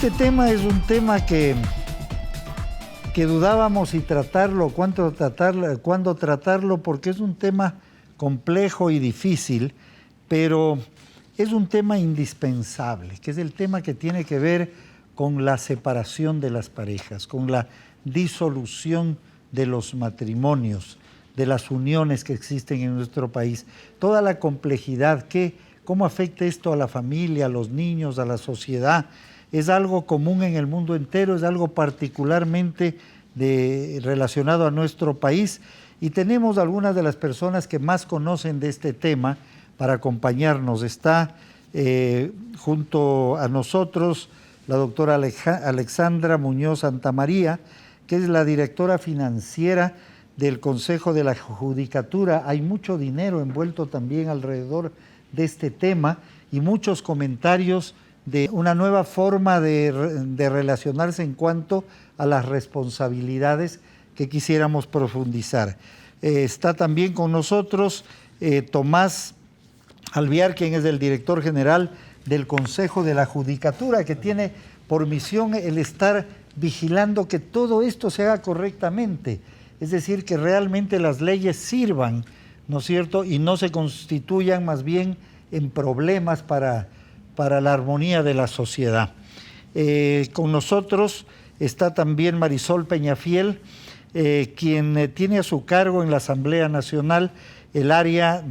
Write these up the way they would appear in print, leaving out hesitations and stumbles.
este tema es un tema que dudábamos si tratarlo, cuándo tratarlo, porque es un tema complejo y difícil, pero es un tema indispensable, que es el tema que tiene que ver con la separación de las parejas, con la disolución de los matrimonios, de las uniones que existen en nuestro país, toda la complejidad, cómo afecta esto a la familia, a los niños, a la sociedad. Es algo común en el mundo entero, es algo particularmente relacionado a nuestro país, y tenemos algunas de las personas que más conocen de este tema para acompañarnos. Está junto a nosotros la doctora Alexandra Muñoz Santamaría, que es la directora financiera del Consejo de la Judicatura. Hay mucho dinero envuelto también alrededor de este tema y muchos comentarios de una nueva forma de relacionarse en cuanto a las responsabilidades que quisiéramos profundizar. Está también con nosotros Tomás Alviar, quien es el director general del Consejo de la Judicatura, que tiene por misión el estar vigilando que todo esto se haga correctamente, es decir, que realmente las leyes sirvan, ¿no es cierto?, y no se constituyan más bien en problemas para la armonía de la sociedad. Con nosotros está también Marisol Peñafiel, quien tiene a su cargo en la Asamblea Nacional el área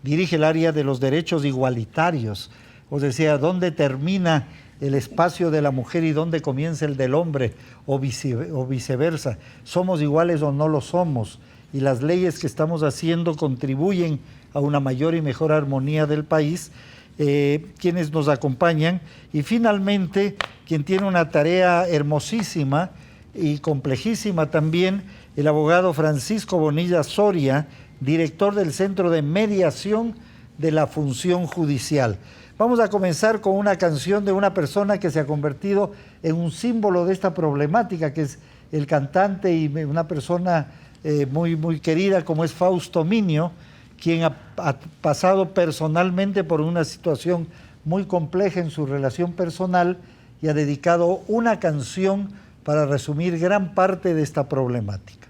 dirige el área de los derechos igualitarios, o sea, dónde termina el espacio de la mujer y dónde comienza el del hombre, o viceversa. ¿Somos iguales o no lo somos? Y las leyes que estamos haciendo contribuyen a una mayor y mejor armonía del país. Quienes nos acompañan, y finalmente quien tiene una tarea hermosísima y complejísima también, el abogado Francisco Bonilla Soria, director del Centro de Mediación de la Función Judicial. Vamos a comenzar con una canción de una persona que se ha convertido en un símbolo de esta problemática, que es el cantante y una persona muy, muy querida como es Fausto Miño, quien ha pasado personalmente por una situación muy compleja en su relación personal y ha dedicado una canción para resumir gran parte de esta problemática.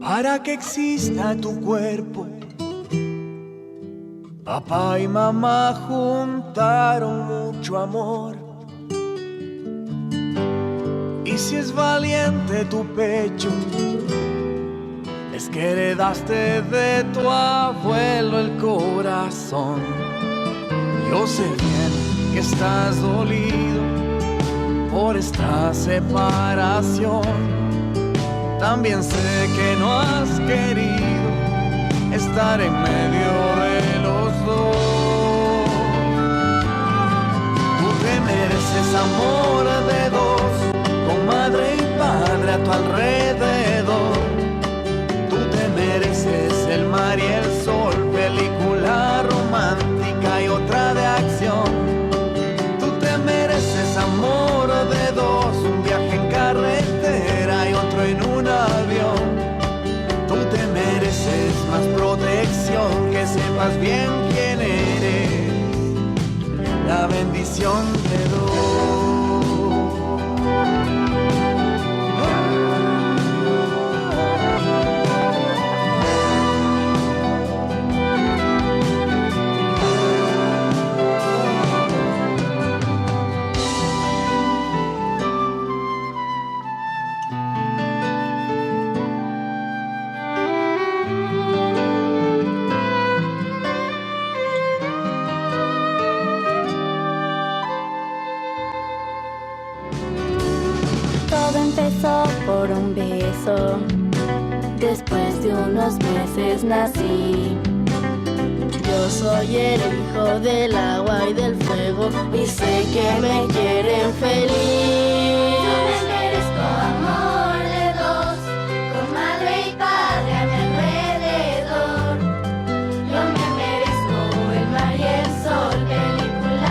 Para que exista tu cuerpo, papá y mamá juntaron mucho amor. Y si es valiente tu pecho, es que heredaste de tu abuelo el corazón. Yo sé bien que estás dolido por esta separación. También sé que no has querido estar en medio de los dos. Tú te mereces amor de dos, con madre y padre a tu alrededor. Tú te mereces el mar y el sol, película romántica y otra de acción. Tú te mereces amor de dos, un viaje en carretera y otro en un avión. Tú te mereces más protección, que sepas bien quién eres, la bendición de Dios. Empezó por un beso, después de unos meses nací. Yo soy el hijo del agua y del fuego y sé que me quieren feliz. Yo me merezco amor de dos, con madre y padre a mi alrededor. Yo me merezco el mar y el sol, película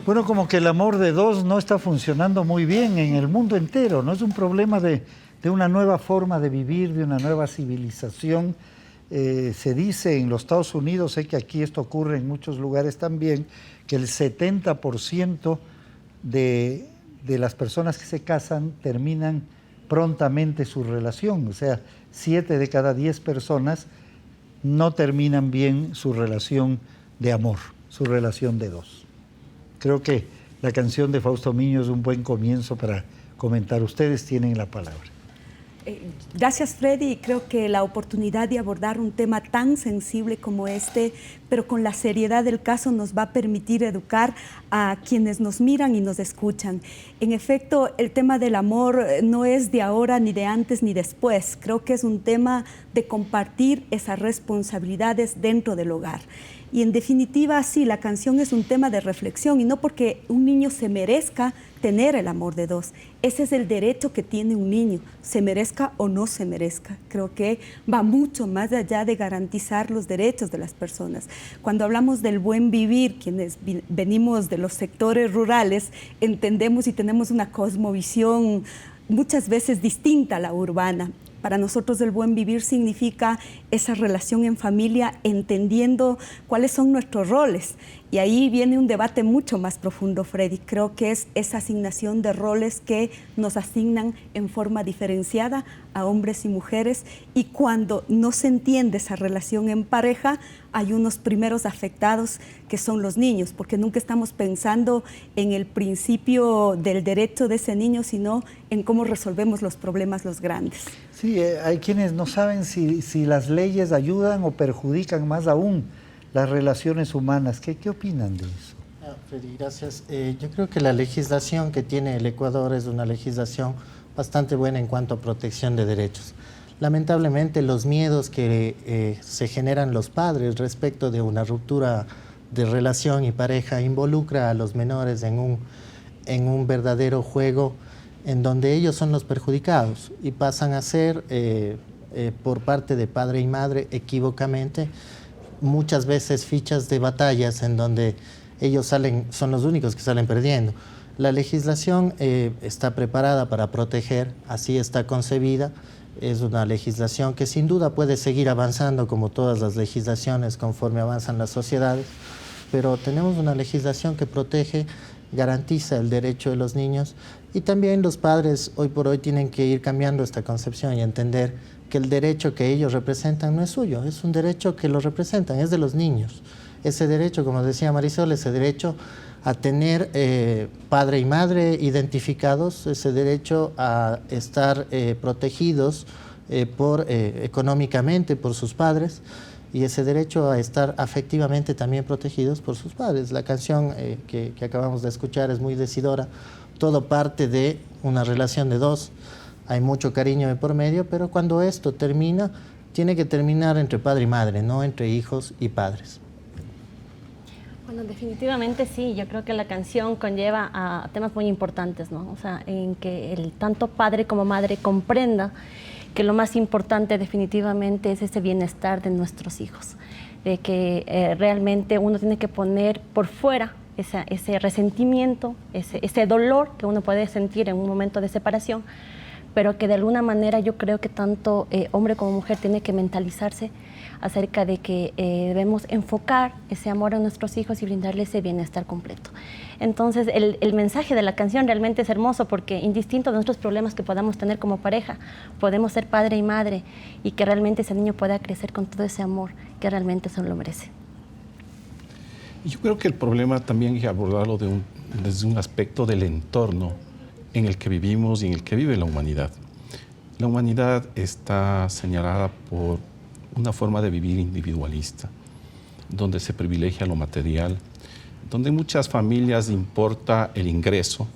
Bueno, como que el amor de dos no está funcionando muy bien en el mundo entero, ¿no? Es un problema de una nueva forma de vivir, de una nueva civilización. Se dice en los Estados Unidos, sé que aquí esto ocurre en muchos lugares también, que el 70% de las personas que se casan terminan prontamente su relación. O sea, 7 de cada 10 personas no terminan bien su relación de amor, su relación de dos. Creo que la canción de Fausto Miño es un buen comienzo para comentar. Ustedes tienen la palabra. Gracias, Freddy. Creo que la oportunidad de abordar un tema tan sensible como este, pero con la seriedad del caso, nos va a permitir educar a quienes nos miran y nos escuchan. En efecto, el tema del amor no es de ahora, ni de antes, ni después. Creo que es un tema de compartir esas responsabilidades dentro del hogar. Y en definitiva, sí, la canción es un tema de reflexión, y no porque un niño se merezca tener el amor de dos. Ese es el derecho que tiene un niño, se merezca o no se merezca. Creo que va mucho más allá de garantizar los derechos de las personas. Cuando hablamos del buen vivir, quienes venimos de los sectores rurales, entendemos y tenemos una cosmovisión muchas veces distinta a la urbana. Para nosotros el buen vivir significa esa relación en familia, entendiendo cuáles son nuestros roles. Y ahí viene un debate mucho más profundo, Freddy. Creo que es esa asignación de roles que nos asignan en forma diferenciada a hombres y mujeres. Y cuando no se entiende esa relación en pareja, hay unos primeros afectados que son los niños, porque nunca estamos pensando en el principio del derecho de ese niño, sino en cómo resolvemos los problemas los grandes. Sí, hay quienes no saben si las leyes ayudan o perjudican más aún las relaciones humanas. ¿Qué opinan de eso? Freddy, gracias. Yo creo que la legislación que tiene el Ecuador es una legislación bastante buena en cuanto a protección de derechos. Lamentablemente, los miedos que se generan los padres respecto de una ruptura de relación y pareja involucra a los menores en un verdadero juego en donde ellos son los perjudicados y pasan a ser, por parte de padre y madre, equívocamente, muchas veces fichas de batallas en donde ellos son los únicos que salen perdiendo. La legislación está preparada para proteger, así está concebida. Es una legislación que sin duda puede seguir avanzando como todas las legislaciones conforme avanzan las sociedades, pero tenemos una legislación que protege, garantiza el derecho de los niños, y también los padres hoy por hoy tienen que ir cambiando esta concepción y entender que el derecho que ellos representan no es suyo, es un derecho que lo representan, es de los niños. Ese derecho, como decía Marisol, ese derecho a tener padre y madre identificados, ese derecho a estar protegidos económicamente por sus padres, y ese derecho a estar afectivamente también protegidos por sus padres. La canción que acabamos de escuchar es muy decidora. Todo parte de una relación de dos. Hay mucho cariño de por medio, pero cuando esto termina, tiene que terminar entre padre y madre, no entre hijos y padres. Bueno, definitivamente sí. Yo creo que la canción conlleva a temas muy importantes, ¿no? O sea, en que el tanto padre como madre comprenda que lo más importante definitivamente es ese bienestar de nuestros hijos, de que realmente uno tiene que poner por fuera ese resentimiento, ese dolor que uno puede sentir en un momento de separación, pero que de alguna manera yo creo que tanto hombre como mujer tiene que mentalizarse acerca de que debemos enfocar ese amor a nuestros hijos y brindarles ese bienestar completo. Entonces, el mensaje de la canción realmente es hermoso, porque indistinto de nuestros problemas que podamos tener como pareja, podemos ser padre y madre, y que realmente ese niño pueda crecer con todo ese amor que realmente se lo merece. Yo creo que el problema también hay que abordarlo desde un aspecto del entorno en el que vivimos y en el que vive la humanidad. La humanidad está señalada por una forma de vivir individualista, donde se privilegia lo material, donde en muchas familias importa el ingreso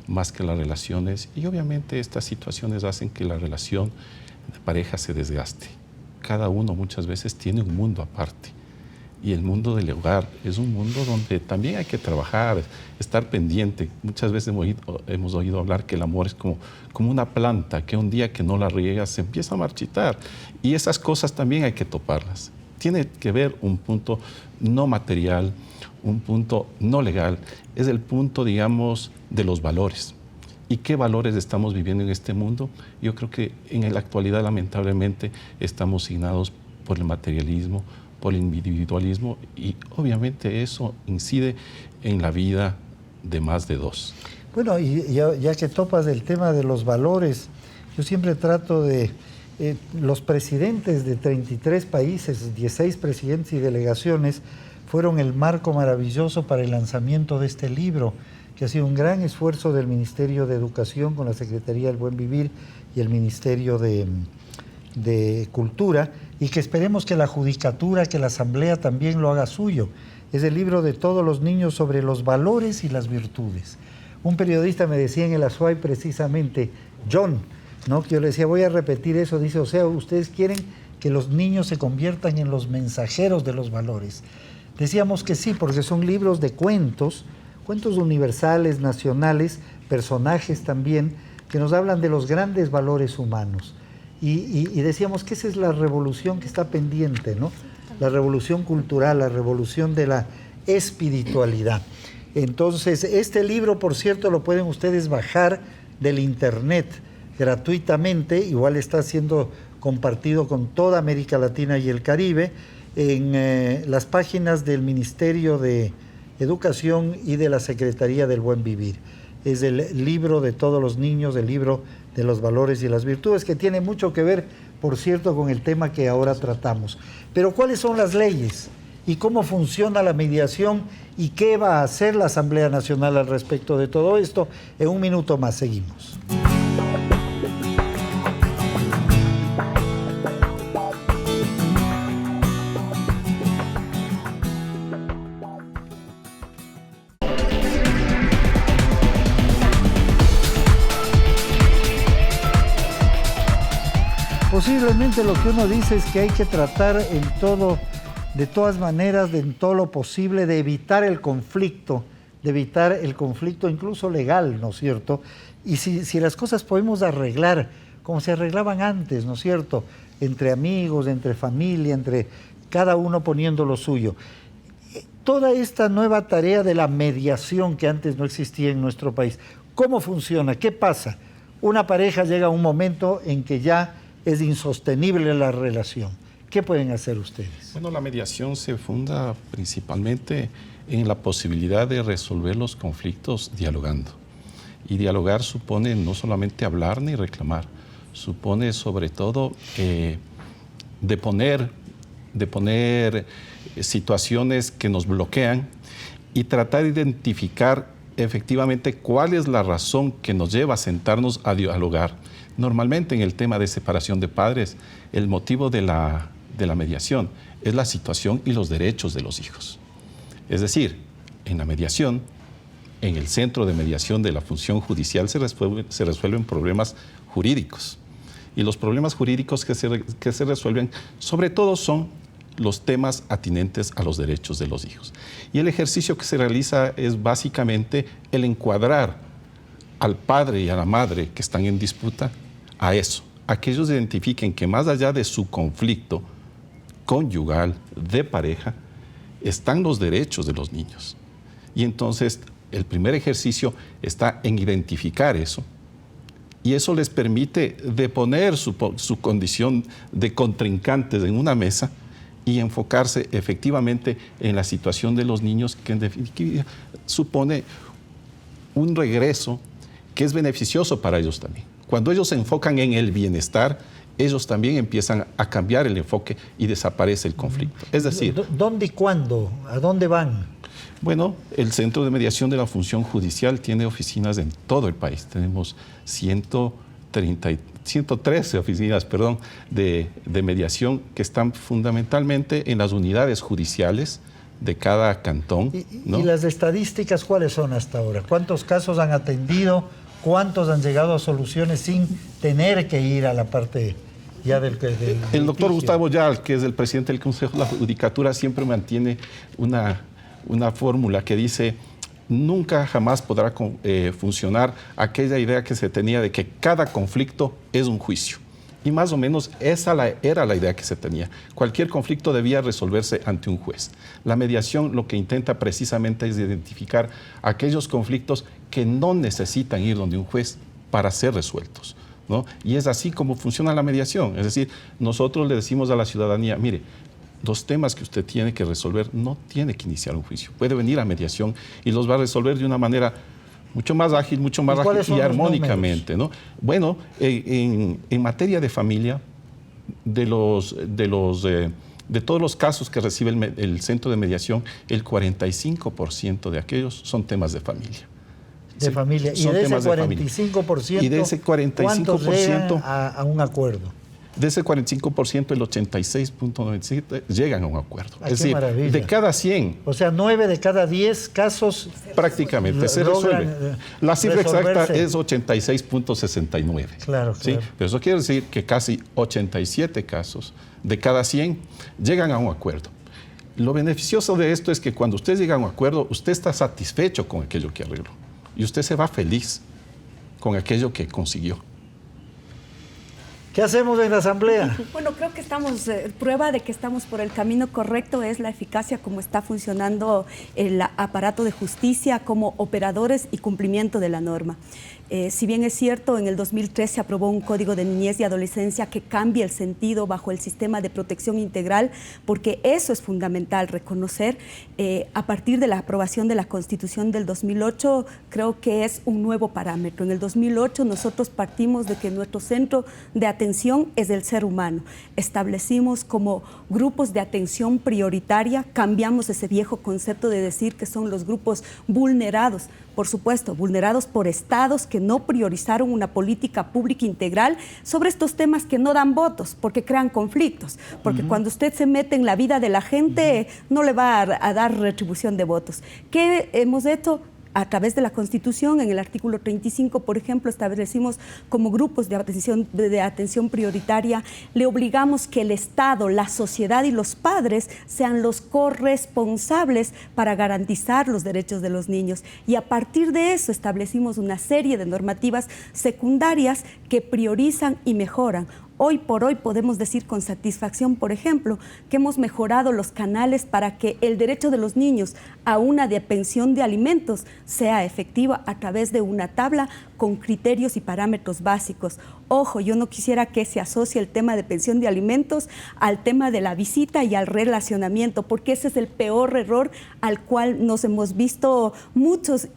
más que las relaciones, y obviamente estas situaciones hacen que la relación de pareja se desgaste. Cada uno muchas veces tiene un mundo aparte, y el mundo del hogar es un mundo donde también hay que trabajar, estar pendiente. Muchas veces hemos oído hablar que el amor es como una planta, que un día que no la riegas se empieza a marchitar, y esas cosas también hay que toparlas. tiene que ver un punto no material, un punto no legal, es el punto, digamos, de los valores. ¿Y qué valores estamos viviendo en este mundo? Yo creo que en la actualidad, lamentablemente, estamos signados por el materialismo, por el individualismo, y obviamente eso incide en la vida de más de dos. Bueno, y ya que topas el tema de los valores, yo siempre trato de... los presidentes de 33 países, 16 presidentes y delegaciones, fueron el marco maravilloso para el lanzamiento de este libro, que ha sido un gran esfuerzo del Ministerio de Educación con la Secretaría del Buen Vivir y el Ministerio de Cultura, y que esperemos que la Judicatura, que la Asamblea también lo haga suyo. Es el libro de todos los niños sobre los valores y las virtudes. Un periodista me decía en el Azuay precisamente, John, ¿no? Que yo le decía, voy a repetir eso, dice, o sea, ustedes quieren que los niños se conviertan en los mensajeros de los valores. Decíamos que sí, porque son libros de cuentos, cuentos universales, nacionales, personajes también, que nos hablan de los grandes valores humanos. Y decíamos que esa es la revolución que está pendiente, ¿no? La revolución cultural, la revolución de la espiritualidad. Entonces, este libro, por cierto, lo pueden ustedes bajar del internet gratuitamente, igual está siendo compartido con toda América Latina y el Caribe, en las páginas del Ministerio de Educación y de la Secretaría del Buen Vivir. Es el libro de todos los niños, el libro de los valores y las virtudes, que tiene mucho que ver, por cierto, con el tema que ahora tratamos. Pero ¿cuáles son las leyes? ¿Y cómo funciona la mediación? ¿Y qué va a hacer la Asamblea Nacional al respecto de todo esto? En un minuto más seguimos. Posiblemente lo que uno dice es que hay que tratar de todas maneras, en todo lo posible, de evitar el conflicto incluso legal, ¿no es cierto? Y si las cosas podemos arreglar como se arreglaban antes, ¿no es cierto? Entre amigos, entre familia, entre cada uno poniendo lo suyo. Toda esta nueva tarea de la mediación que antes no existía en nuestro país, ¿cómo funciona? ¿Qué pasa? Una pareja llega a un momento en que ya es insostenible la relación. ¿Qué pueden hacer ustedes? Bueno, la mediación se funda principalmente en la posibilidad de resolver los conflictos dialogando. Y dialogar supone no solamente hablar ni reclamar, supone sobre todo deponer situaciones que nos bloquean y tratar de identificar efectivamente cuál es la razón que nos lleva a sentarnos a dialogar. Normalmente en el tema de separación de padres, el motivo de la mediación es la situación y los derechos de los hijos. Es decir, en la mediación, en el centro de mediación de la función judicial se resuelven problemas jurídicos. Y los problemas jurídicos que se resuelven, sobre todo, son los temas atinentes a los derechos de los hijos. Y el ejercicio que se realiza es básicamente el encuadrar al padre y a la madre que están en disputa a eso, a que ellos identifiquen que más allá de su conflicto conyugal, de pareja, están los derechos de los niños. Y entonces el primer ejercicio está en identificar eso, y eso les permite deponer su condición de contrincantes en una mesa y enfocarse efectivamente en la situación de los niños, que en definitiva supone un regreso que es beneficioso para ellos también. Cuando ellos se enfocan en el bienestar, ellos también empiezan a cambiar el enfoque y desaparece el conflicto. Es decir, ¿dónde y cuándo? ¿A dónde van? Bueno, el Centro de Mediación de la Función Judicial tiene oficinas en todo el país. Tenemos 113 oficinas, de mediación que están fundamentalmente en las unidades judiciales de cada cantón, ¿no? ¿Y las estadísticas cuáles son hasta ahora? ¿Cuántos casos han atendido? ¿Cuántos han llegado a soluciones sin tener que ir a la parte ya del El doctor Gustavo Yal, que es el presidente del Consejo de la Judicatura, siempre mantiene una fórmula que dice: nunca jamás podrá funcionar aquella idea que se tenía de que cada conflicto es un juicio. Y más o menos esa era la idea que se tenía. Cualquier conflicto debía resolverse ante un juez. La mediación lo que intenta precisamente es identificar aquellos conflictos que no necesitan ir donde un juez para ser resueltos, ¿no? Y es así como funciona la mediación. Es decir, nosotros le decimos a la ciudadanía, mire, los temas que usted tiene que resolver no tiene que iniciar un juicio. Puede venir a mediación y los va a resolver de una manera mucho más ágil y armónicamente, ¿no? Bueno, en materia de familia, de todos los casos que recibe el centro de mediación, el 45% de aquellos son temas de familia. De familia. Y de ese 45%, ¿cuántos llegan a un acuerdo? De ese 45%, el 86.97 llegan a un acuerdo. Ay, es decir, maravilla. de cada 100... O sea, 9 de cada 10 casos... Prácticamente se resuelve. La cifra exacta es 86.69. Claro, ¿sí? claro. Pero eso quiere decir que casi 87 casos de cada 100 llegan a un acuerdo. Lo beneficioso de esto es que cuando usted llega a un acuerdo, usted está satisfecho con aquello que arregló. Y usted se va feliz con aquello que consiguió. ¿Qué hacemos en la Asamblea? Bueno, creo que estamos, prueba de que estamos por el camino correcto es la eficacia como está funcionando el aparato de justicia como operadores y cumplimiento de la norma. Si bien es cierto, en el 2003 se aprobó un Código de Niñez y Adolescencia que cambia el sentido bajo el sistema de protección integral, porque eso es fundamental reconocer. A partir de la aprobación de la Constitución del 2008, creo que es un nuevo parámetro. En el 2008 nosotros partimos de que nuestro centro de atención es el ser humano. Establecimos como grupos de atención prioritaria, cambiamos ese viejo concepto de decir que son los grupos vulnerados. Por supuesto, vulnerados por estados que no priorizaron una política pública integral sobre estos temas que no dan votos, porque crean conflictos. Porque cuando usted se mete en la vida de la gente, no le va a dar retribución de votos. ¿Qué hemos hecho? A través de la Constitución, en el artículo 35, por ejemplo, establecimos como grupos de atención prioritaria, le obligamos que el Estado, la sociedad y los padres sean los corresponsables para garantizar los derechos de los niños. Y a partir de eso establecimos una serie de normativas secundarias que priorizan y mejoran. Hoy por hoy podemos decir con satisfacción, por ejemplo, que hemos mejorado los canales para que el derecho de los niños a una pensión de alimentos sea efectiva a través de una tabla con criterios y parámetros básicos. Ojo, yo no quisiera que se asocie el tema de pensión de alimentos al tema de la visita y al relacionamiento, porque ese es el peor error al cual nos hemos visto muchos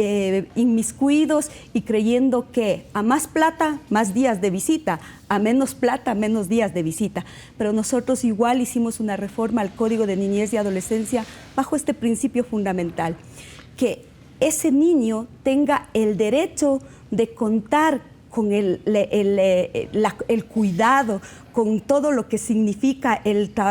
inmiscuidos y creyendo que a más plata, más días de visita, a menos plata, menos días de visita. Pero nosotros igual hicimos una reforma al Código de Niñez y Adolescencia bajo este principio fundamental, que ese niño tenga el derecho de contar con el cuidado, con todo lo que significa ese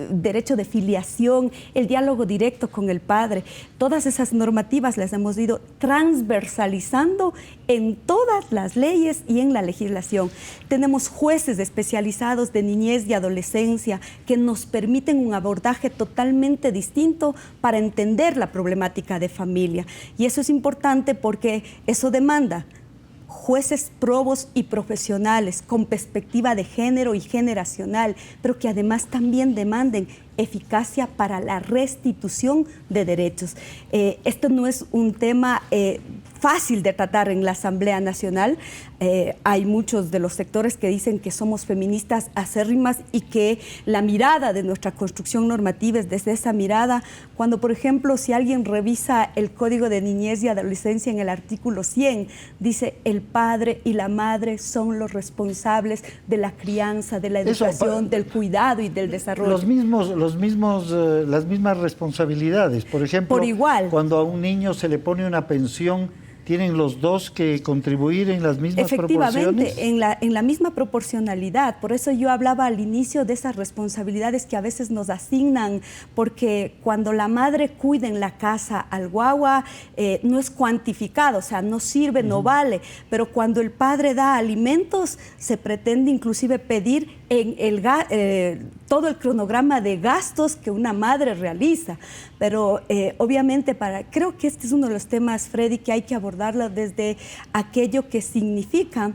derecho de filiación, el diálogo directo con el padre. Todas esas normativas las hemos ido transversalizando en todas las leyes y en la legislación. Tenemos jueces especializados de niñez y adolescencia que nos permiten un abordaje totalmente distinto para entender la problemática de familia. Y eso es importante porque eso demanda jueces probos y profesionales con perspectiva de género y generacional, pero que además también demanden eficacia para la restitución de derechos. Esto no es un tema fácil de tratar en la Asamblea Nacional. Hay muchos de los sectores que dicen que somos feministas acérrimas y que la mirada de nuestra construcción normativa es desde esa mirada. Cuando, por ejemplo, si alguien revisa el Código de Niñez y Adolescencia en el artículo 100, dice el padre y la madre son los responsables de la crianza, de la educación, del cuidado y del desarrollo. Las mismas responsabilidades. Por ejemplo, por igual, cuando a un niño se le pone una pensión, ¿tienen los dos que contribuir en las mismas proporciones? Efectivamente, en la misma proporcionalidad. Por eso yo hablaba al inicio de esas responsabilidades que a veces nos asignan, porque cuando la madre cuida en la casa al guagua, no es cuantificado, o sea, no sirve, no vale. Pero cuando el padre da alimentos, se pretende inclusive pedir todo el cronograma de gastos que una madre realiza. Pero obviamente creo que este es uno de los temas, Freddy, que hay que abordarlo desde aquello que significa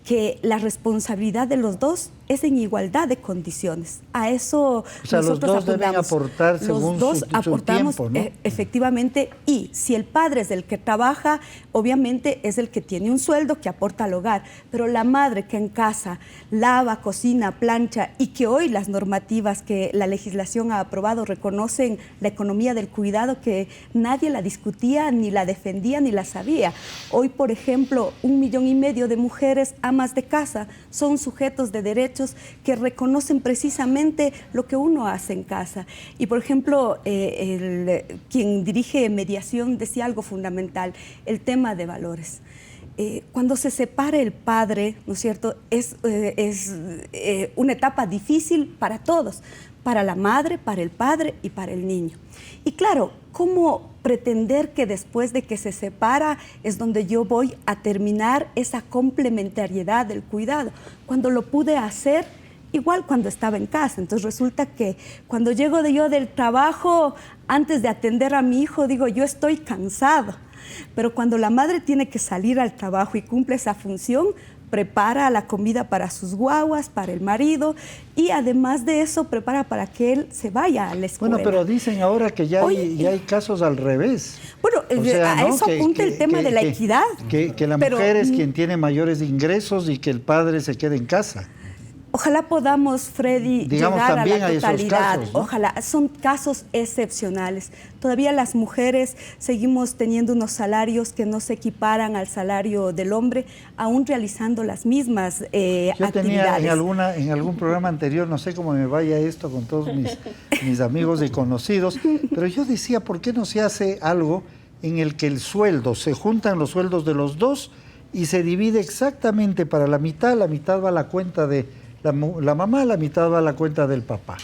que la responsabilidad de los dos es en igualdad de condiciones. A eso o sea, nosotros los dos deben apuntamos. aportar según los dos su aportamos, tiempo, ¿no? Efectivamente, y si el padre es el que trabaja, obviamente es el que tiene un sueldo que aporta al hogar, pero la madre que en casa lava, cocina, plancha, y que hoy las normativas que la legislación ha aprobado reconocen la economía del cuidado, que nadie la discutía, ni la defendía, ni la sabía. Hoy, por ejemplo, 1,5 millones de mujeres amas de casa son sujetos de derechos que reconocen precisamente lo que uno hace en casa. Y, por ejemplo, quien dirige mediación decía algo fundamental, el tema de valores. Cuando se separa el padre, ¿no es cierto?, es una etapa difícil para todos, para la madre, para el padre y para el niño. Y claro, ¿cómo pretender que después de que se separa es donde yo voy a terminar esa complementariedad del cuidado? Cuando lo pude hacer igual cuando estaba en casa. Entonces resulta que cuando llego yo del trabajo, antes de atender a mi hijo, digo, yo estoy cansado. Pero cuando la madre tiene que salir al trabajo y cumple esa función, prepara la comida para sus guaguas, para el marido, y además de eso prepara para que él se vaya a la escuela. Bueno, pero dicen ahora que ya hay casos al revés. Bueno, O sea, a ¿no? eso apunta el tema de la equidad. Que la mujer es quien tiene mayores ingresos y que el padre se quede en casa. Ojalá podamos, Freddy, Digamos, llegar a también la hay esos totalidad. casos, ¿no? Ojalá, son casos excepcionales. Todavía las mujeres seguimos teniendo unos salarios que no se equiparan al salario del hombre, aún realizando las mismas Yo actividades. tenía en algún programa anterior, no sé cómo me vaya esto con todos mis amigos y conocidos, pero yo decía, ¿por qué no se hace algo en el que el sueldo, se juntan los sueldos de los dos y se divide exactamente para la mitad va a la cuenta de la mamá, la mitad va a la cuenta del papá?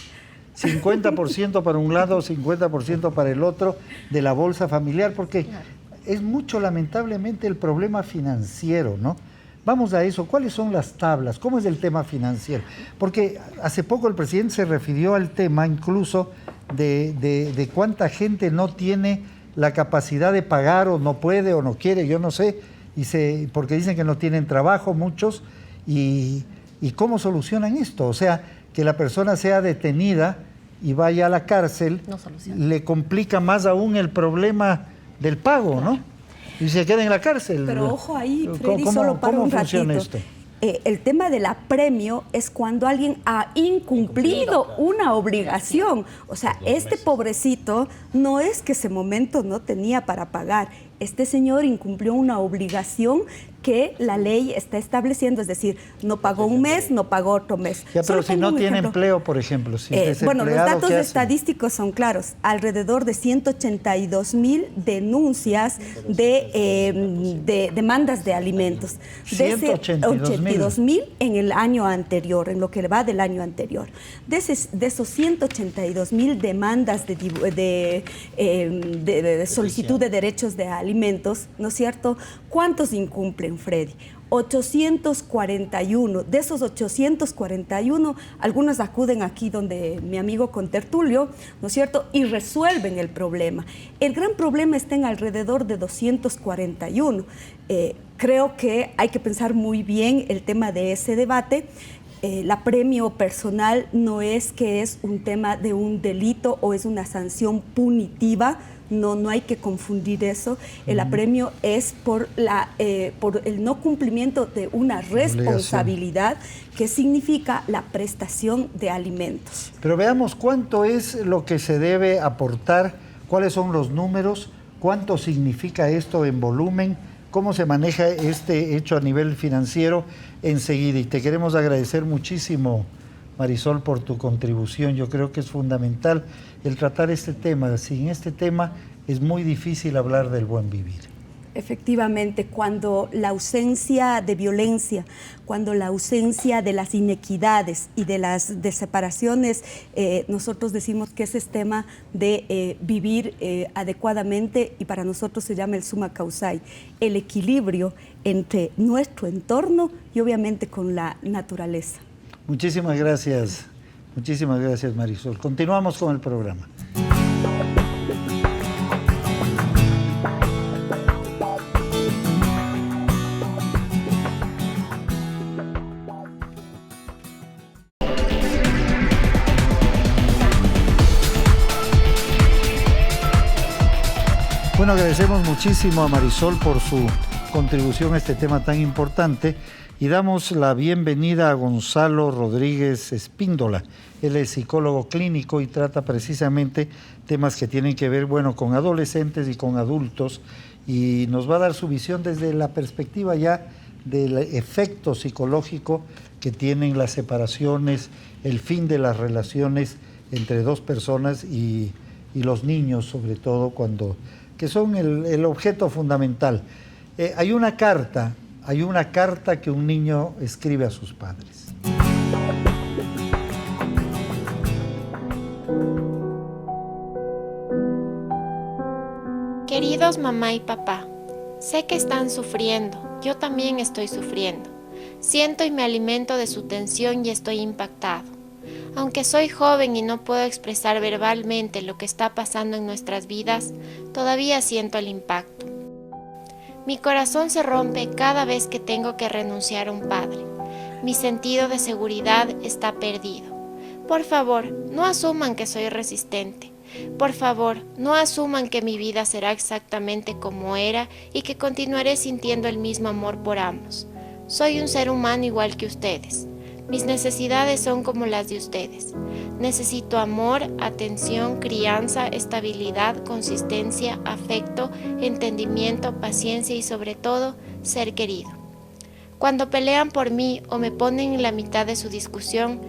50% para un lado, 50% para el otro de la bolsa familiar, porque es mucho, lamentablemente, el problema financiero, ¿no? Vamos a eso. ¿Cuáles son las tablas? ¿Cómo es el tema financiero? Porque hace poco el presidente se refirió al tema incluso de cuánta gente no tiene la capacidad de pagar, o no puede o no quiere, yo no sé, porque dicen que no tienen trabajo muchos, y cómo solucionan esto. O sea, que la persona sea detenida y vaya a la cárcel, le complica más aún el problema del pago, ¿no? Y se queda en la cárcel. Pero ojo ahí, Freddy, solo para un ratito. ¿Cómo funciona esto? El tema del apremio es cuando alguien ha incumplido una obligación. O sea, este pobrecito no es que ese momento no tenía para pagar. Este señor incumplió una obligación que la ley está estableciendo, es decir, no pagó un mes, no pagó otro mes. Ya, pero si no tiene empleo, por ejemplo. Si es bueno, los empleado, datos ¿qué hace? estadísticos son claros. Alrededor de 182,000 denuncias de demandas de alimentos. 182,000 en el año anterior, en lo que va del año anterior. De esos 182,000 demandas de solicitud de derechos de alimentos, ¿no es cierto? ¿Cuántos incumplen, Freddy? 841. De esos 841, algunos acuden aquí donde mi amigo contertulio, ¿no es cierto?, y resuelven el problema. El gran problema está en alrededor de 241. Creo que hay que pensar muy bien el tema de ese debate. El apremio personal no es que es un tema de un delito o es una sanción punitiva. No hay que confundir eso. El apremio es por el no cumplimiento de una responsabilidad que significa la prestación de alimentos. Pero veamos cuánto es lo que se debe aportar, cuáles son los números, cuánto significa esto en volumen, cómo se maneja este hecho a nivel financiero enseguida. Y te queremos agradecer muchísimo, Marisol, por tu contribución. Yo creo que es fundamental el tratar este tema. Sin este tema es muy difícil hablar del buen vivir. Efectivamente, cuando la ausencia de violencia, cuando la ausencia de las inequidades y de las separaciones, nosotros decimos que ese es tema de vivir adecuadamente, y para nosotros se llama el summa causae, el equilibrio entre nuestro entorno y obviamente con la naturaleza. Muchísimas gracias, Marisol. Continuamos con el programa. Bueno, agradecemos muchísimo a Marisol por su contribución a este tema tan importante y damos la bienvenida a Gonzalo Rodríguez Espíndola. Él es psicólogo clínico y trata precisamente temas que tienen que ver, bueno, con adolescentes y con adultos, y nos va a dar su visión desde la perspectiva ya del efecto psicológico que tienen las separaciones, el fin de las relaciones entre dos personas y los niños, sobre todo, que son el objeto fundamental. Hay una carta que un niño escribe a sus padres. Queridos mamá y papá, sé que están sufriendo, yo también estoy sufriendo. Siento y me alimento de su tensión y estoy impactado. Aunque soy joven y no puedo expresar verbalmente lo que está pasando en nuestras vidas, todavía siento el impacto. Mi corazón se rompe cada vez que tengo que renunciar a un padre. Mi sentido de seguridad está perdido. Por favor, no asuman que soy resistente. Por favor, no asuman que mi vida será exactamente como era y que continuaré sintiendo el mismo amor por ambos. Soy un ser humano igual que ustedes. Mis necesidades son como las de ustedes. Necesito amor, atención, crianza, estabilidad, consistencia, afecto, entendimiento, paciencia y sobre todo, ser querido. Cuando pelean por mí o me ponen en la mitad de su discusión,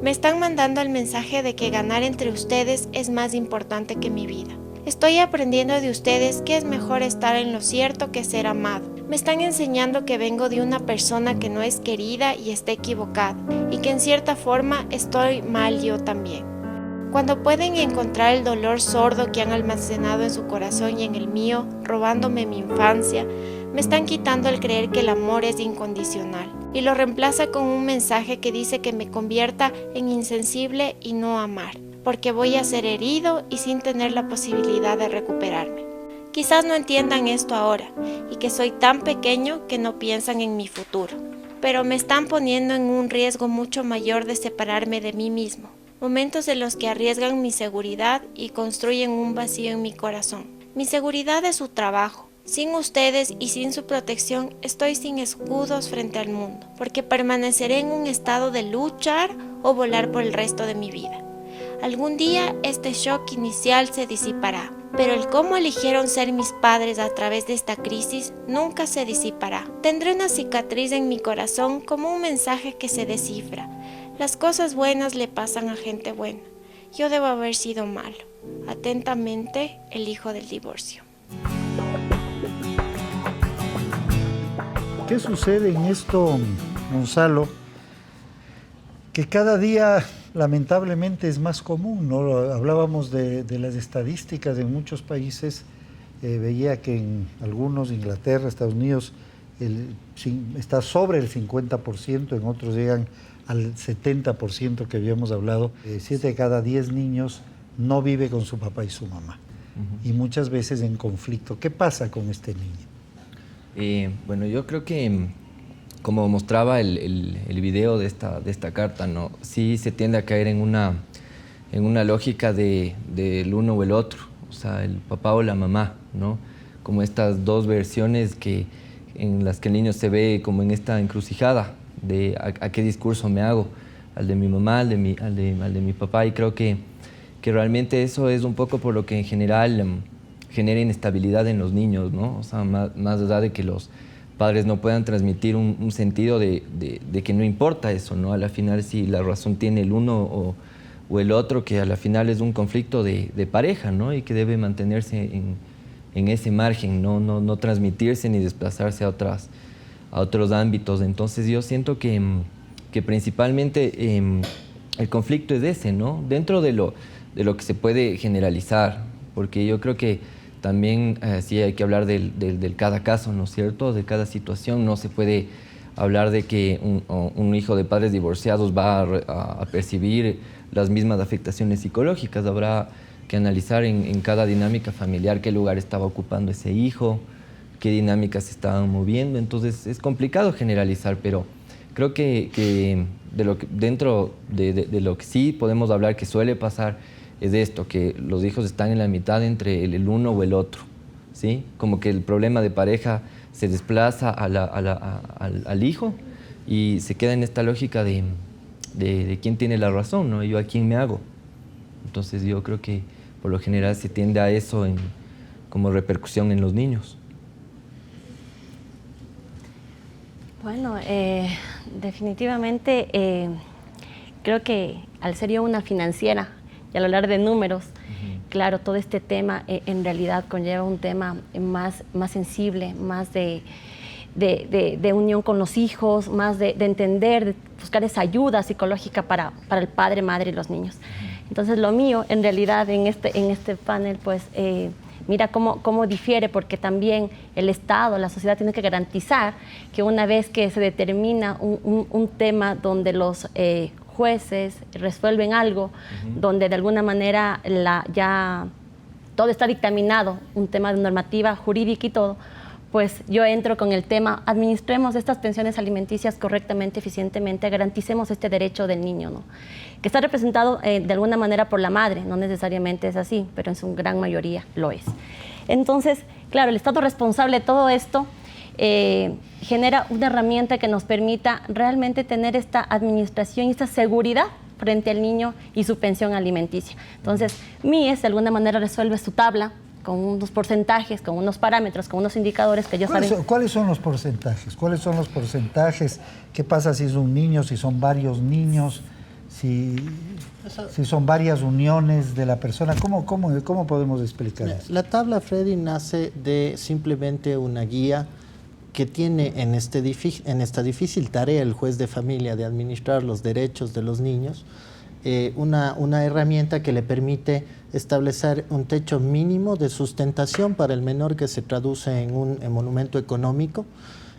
me están mandando el mensaje de que ganar entre ustedes es más importante que mi vida. Estoy aprendiendo de ustedes que es mejor estar en lo cierto que ser amado. Me están enseñando que vengo de una persona que no es querida y está equivocada, y que en cierta forma estoy mal yo también. Cuando pueden encontrar el dolor sordo que han almacenado en su corazón y en el mío, robándome mi infancia, me están quitando el creer que el amor es incondicional, y lo reemplaza con un mensaje que dice que me convierta en insensible y no amar, porque voy a ser herido y sin tener la posibilidad de recuperarme. Quizás no entiendan esto ahora, y que soy tan pequeño que no piensan en mi futuro, pero me están poniendo en un riesgo mucho mayor de separarme de mí mismo, momentos en los que arriesgan mi seguridad y construyen un vacío en mi corazón. Mi seguridad es su trabajo. Sin ustedes y sin su protección estoy sin escudos frente al mundo, porque permaneceré en un estado de luchar o volar por el resto de mi vida. Algún día este shock inicial se disipará, pero el cómo eligieron ser mis padres a través de esta crisis nunca se disipará. Tendré una cicatriz en mi corazón como un mensaje que se descifra. Las cosas buenas le pasan a gente buena. Yo debo haber sido malo. Atentamente, el hijo del divorcio. ¿Qué sucede en esto, Gonzalo? Que cada día lamentablemente es más común, ¿no? Hablábamos de las estadísticas en muchos países, veía que en algunos, Inglaterra, Estados Unidos, está sobre el 50%, en otros llegan al 70% que habíamos hablado. 7 de cada 10 niños no vive con su papá y su mamá, y muchas veces en conflicto. ¿Qué pasa con este niño? Bueno, yo creo que como mostraba el video de esta carta, ¿no? Sí se tiende a caer en una lógica del uno o el otro, o sea, el papá o la mamá, ¿no? Como estas dos versiones en las que el niño se ve como en esta encrucijada de a qué discurso me hago, al de mi mamá, al de mi papá, y creo que realmente eso es un poco por lo que en general genera inestabilidad en los niños, ¿no? O sea, más allá de que los padres no puedan transmitir un sentido de que no importa eso, ¿no? A la final si la razón tiene el uno o el otro, que a la final es un conflicto de pareja, ¿no? Y que debe mantenerse en ese margen, no transmitirse ni desplazarse a otros ámbitos. Entonces yo siento que principalmente el conflicto es ese, ¿no? Dentro de lo que se puede generalizar, porque yo creo que también sí hay que hablar del cada caso, ¿no es cierto?, de cada situación. No se puede hablar de que un hijo de padres divorciados va a percibir las mismas afectaciones psicológicas. Habrá que analizar en cada dinámica familiar qué lugar estaba ocupando ese hijo, qué dinámicas se estaban moviendo. Entonces es complicado generalizar, pero creo que dentro de lo que sí podemos hablar que suele pasar es de esto, que los hijos están en la mitad entre el uno o el otro. ¿sí? Como que el problema de pareja se desplaza al hijo y se queda en esta lógica de quién tiene la razón, ¿no? Yo a quién me hago. Entonces yo creo que por lo general se tiende a eso como repercusión en los niños. Bueno, definitivamente creo que al ser yo una financiera y al hablar de números, claro, todo este tema en realidad conlleva un tema más sensible, más de unión con los hijos, más de entender, de buscar esa ayuda psicológica para el padre, madre y los niños. Entonces lo mío en realidad en este panel pues mira cómo difiere, porque también el Estado, la sociedad tiene que garantizar que una vez que se determina un tema donde los jueces resuelven algo, donde de alguna manera ya todo está dictaminado, un tema de normativa jurídica y todo, pues yo entro con el tema, administremos estas pensiones alimenticias correctamente, eficientemente, garanticemos este derecho del niño, ¿no? Que está representado de alguna manera por la madre, no necesariamente es así, pero en su gran mayoría lo es. Entonces, claro, el Estado responsable de todo esto genera una herramienta que nos permita realmente tener esta administración y esta seguridad frente al niño y su pensión alimenticia. Entonces, MIES de alguna manera resuelve su tabla con unos porcentajes, con unos parámetros, con unos indicadores que ellos saben. ¿Cuáles son los porcentajes? ¿Cuáles son los porcentajes? ¿Qué pasa si es un niño, si son varios niños, si son varias uniones de la persona? ¿Cómo podemos explicar eso? La tabla, Freddy, nace de simplemente una guía que tiene en esta difícil tarea el juez de familia de administrar los derechos de los niños, una herramienta que le permite establecer un techo mínimo de sustentación para el menor que se traduce en un emolumento económico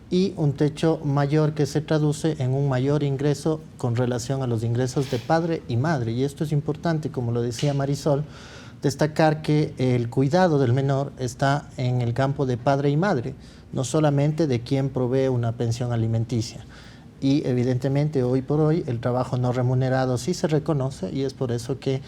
y un techo mayor que se traduce en un mayor ingreso con relación a los ingresos de padre y madre. Y esto es importante, como lo decía Marisol, destacar que el cuidado del menor está en el campo de padre y madre, no solamente de quien provee una pensión alimenticia. Y evidentemente hoy por hoy el trabajo no remunerado sí se reconoce, y es por eso que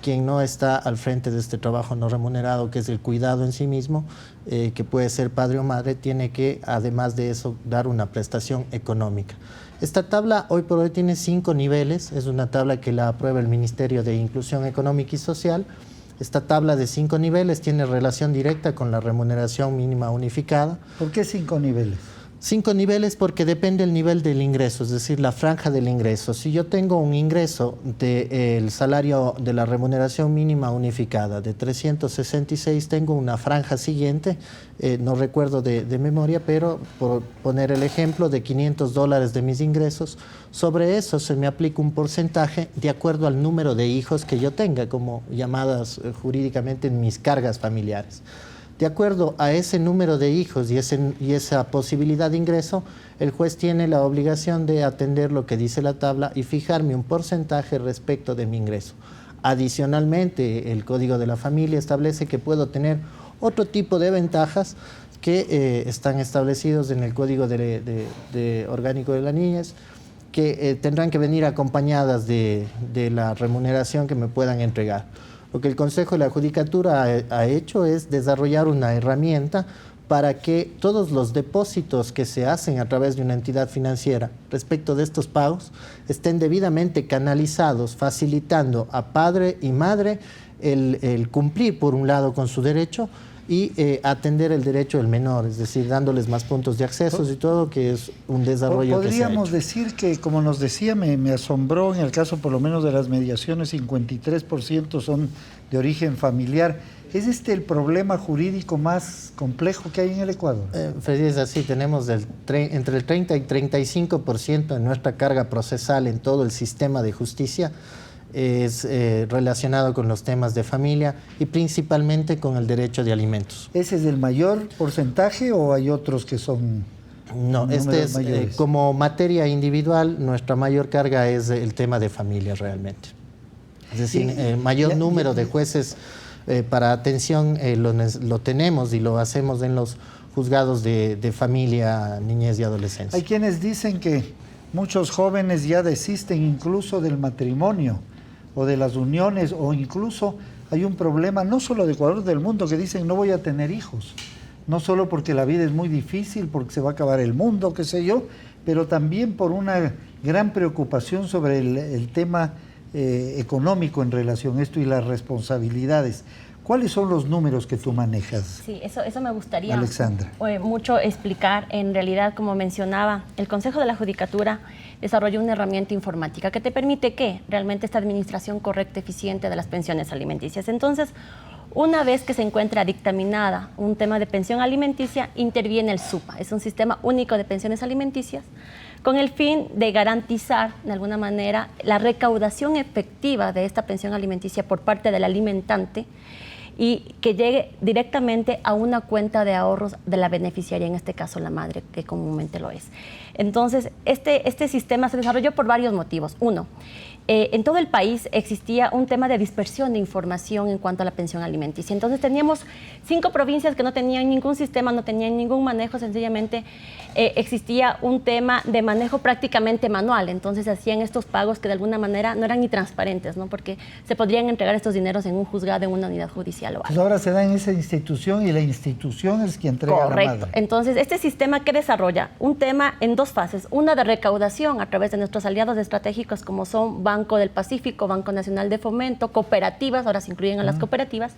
quien no está al frente de este trabajo no remunerado, que es el cuidado en sí mismo, que puede ser padre o madre, tiene que además de eso dar una prestación económica. Esta tabla hoy por hoy tiene 5 niveles, es una tabla que la aprueba el Ministerio de Inclusión Económica y Social. Esta tabla de 5 niveles tiene relación directa con la remuneración mínima unificada. ¿Por qué 5 niveles? 5 niveles porque depende el nivel del ingreso, es decir, la franja del ingreso. Si yo tengo un ingreso del salario de la remuneración mínima unificada de 366, tengo una franja siguiente, no recuerdo de memoria, pero por poner el ejemplo, de $500 de mis ingresos. Sobre eso se me aplica un porcentaje de acuerdo al número de hijos que yo tenga, como llamadas jurídicamente mis cargas familiares. De acuerdo a ese número de hijos y esa posibilidad de ingreso, el juez tiene la obligación de atender lo que dice la tabla y fijarme un porcentaje respecto de mi ingreso. Adicionalmente, el Código de la Familia establece que puedo tener otro tipo de ventajas que están establecidos en el Código Orgánico de la Niñez, que tendrán que venir acompañadas de la remuneración que me puedan entregar. Lo que el Consejo de la Judicatura ha hecho es desarrollar una herramienta para que todos los depósitos que se hacen a través de una entidad financiera respecto de estos pagos estén debidamente canalizados, facilitando a padre y madre el cumplir por un lado con su derecho y atender el derecho del menor, es decir, dándoles más puntos de acceso y todo, que es un desarrollo que se ha hecho. Podríamos decir que, como nos decía, me asombró en el caso por lo menos de las mediaciones, 53% son de origen familiar. ¿Es este el problema jurídico más complejo que hay en el Ecuador? Freddy, es así, tenemos entre el 30 y 35% de nuestra carga procesal en todo el sistema de justicia es relacionado con los temas de familia y principalmente con el derecho de alimentos. ¿Ese es el mayor porcentaje o hay otros que son? No, este es como materia individual, nuestra mayor carga es el tema de familia realmente. Es decir, el mayor número de jueces para atención lo tenemos y lo hacemos en los juzgados de familia, niñez y adolescencia. Hay quienes dicen que muchos jóvenes ya desisten incluso del matrimonio o de las uniones, o incluso hay un problema no solo de Ecuador, del mundo, que dicen no voy a tener hijos. no solo porque la vida es muy difícil, porque se va a acabar el mundo, qué sé yo, pero también por una gran preocupación sobre el tema económico en relación a esto y las responsabilidades. ¿Cuáles son los números que tú manejas? Sí, eso me gustaría, Alexandra, mucho explicar. En realidad, como mencionaba, el Consejo de la Judicatura desarrolló una herramienta informática que te permite que realmente esta administración correcta, eficiente de las pensiones alimenticias. Entonces, una vez que se encuentra dictaminada un tema de pensión alimenticia, interviene el SUPA. Es un sistema único de pensiones alimenticias con el fin de garantizar, de alguna manera, la recaudación efectiva de esta pensión alimenticia por parte del alimentante y que llegue directamente a una cuenta de ahorros de la beneficiaria, en este caso la madre, que comúnmente lo es. Entonces, este sistema se desarrolló por varios motivos. Uno, en todo el país existía un tema de dispersión de información en cuanto a la pensión alimenticia. Entonces teníamos 5 provincias que no tenían ningún sistema, no tenían ningún manejo, sencillamente existía un tema de manejo prácticamente manual. Entonces hacían estos pagos que de alguna manera no eran ni transparentes, ¿no? Porque se podrían entregar estos dineros en un juzgado, en una unidad judicial o algo. pues ahora se da en esa institución y la institución es quien entrega a la madre. Correcto. Entonces, este sistema que desarrolla un tema en 2 fases. Una de recaudación a través de nuestros aliados estratégicos como son Banco del Pacífico, Banco Nacional de Fomento, cooperativas, ahora se incluyen a las cooperativas.